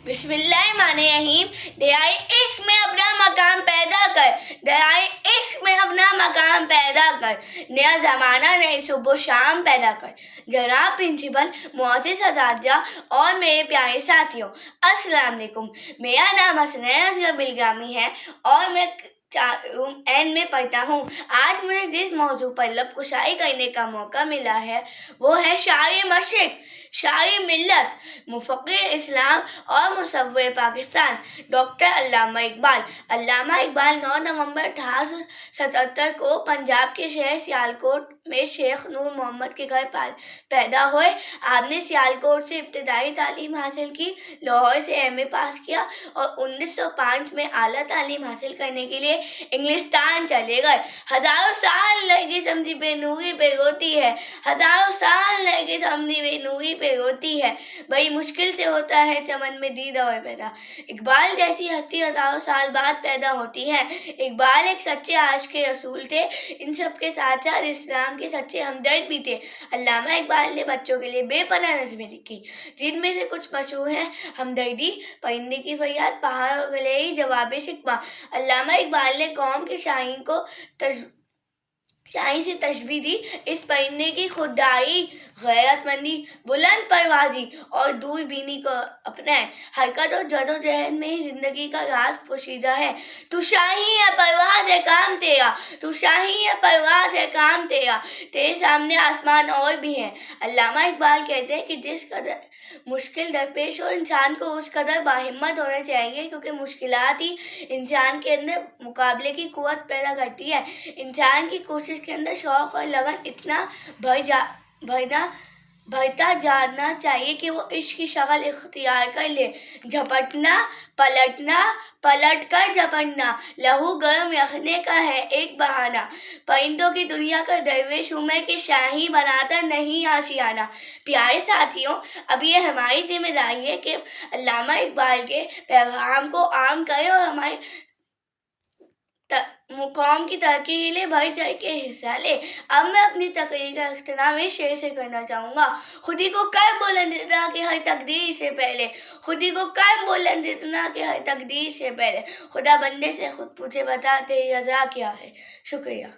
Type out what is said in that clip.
बिस्मिल्लाहिर्रहमानिर्रहीम। दरियाए इश्क में अपना मकाम पैदा कर, दरियाए इश्क में अपना मकाम पैदा कर, नया ज़माना नई सुबह शाम पैदा कर। जनाब प्रिंसिपल, मुअज़्ज़िज़ असातिज़ा और मेरे प्यारे साथियों, अस्सलाम वालेकुम। मेरा नाम हसनैन असगर बिलगामी है और मैं एन में पढ़ता हूँ। आज मुझे जिस मौजू पर लब कुशाई करने का मौका मिला है वो है शायर मशरिक़, शायर मिल्लत, मुफ़क्किर इस्लाम और मुसव्विर पाकिस्तान डॉक्टर अल्लामा इकबाल। अल्लामा इकबाल 9 नवंबर 1877 को पंजाब के शहर सियालकोट में शेख नूर मोहम्मद के घर पैदा हुए। आपने सियालकोट से इब्तदाई तालीम हासिल की, लाहौर से एमए पास किया और 1905 में आला तालीम हासिल करने के लिए इंग्लिस्तान चले गए। हज़ारों साल लगे समझी बेनूरी पे रोती है, हज़ारों साल लगे समझी बेनूरी पे रोती है, बड़ी मुश्किल से होता है चमन में दीदा और पैदा। इकबाल जैसी हस्ती हज़ारों साल बाद पैदा होती है। इकबाल एक सच्चे आशिक़े रसूल थे। इन सब के साथ साथ इस्लाम के सच्चे हमदर्द भी थे। अल्लामा इकबाल ने बच्चों के लिए बेपनाह नज़्में लिखी, जिनमें से कुछ मशहूर हैं। हमदर्दी, परिंदे की फरियाद, पहाड़ और गलेरी, जवाब शिकवा। अल्लामा इकबाल ने कौम के शाहीन को शाही से तशबीह दी। इस परिंदे की खुददारी, गैरतमंदी, बुलंद परवाज़ी और दूरबीनी को अपनाएं। हरकत और जदोजहद में ही जिंदगी का राज पोशीदा है। तू शाही है, परवाज़ है काम तेरा, तू शाही है, परवाज़ है काम तेरा, तेरे सामने आसमान और भी हैं। अल्लामा इकबाल कहते हैं कि जिस कदर मुश्किल दरपेश हो, इंसान को उस कदर बाहिम्मत होना चाहिए, क्योंकि मुश्किलात ही इंसान के अंदर मुकाबले की कुव्वत पैदा करती है। इंसान की कोशिश के अंदर शौक़ और लगन इतना भरता जाना चाहिए कि वो इश्क की शक्ल इख्तियार कर ले। झपटना, पलटना, पलट कर झपटना, लहू गर्म रखने का है एक बहाना। परिंदों की दुनिया का दरवेश हूँ मैं कि शाही बनाता नहीं आशियाना। प्यारे साथियों, अब ये हमारी जिम्मेदारी है कि अल्लामा इकबाल के पैगाम को आम करें और हमारी कौम की तरक्की के लिए बढ़ चढ़ के हिस्सा ले। अब मैं अपनी तकरीर का इख्तिताम इस शेर से करना चाहूँगा। खुदी को कर बुलंद इतना कि हर तकदीर से पहले, खुदी को कर बुलंद इतना कि हर तकदीर से पहले, खुदा बंदे से खुद पूछे बता तेरी रज़ा क्या है। शुक्रिया।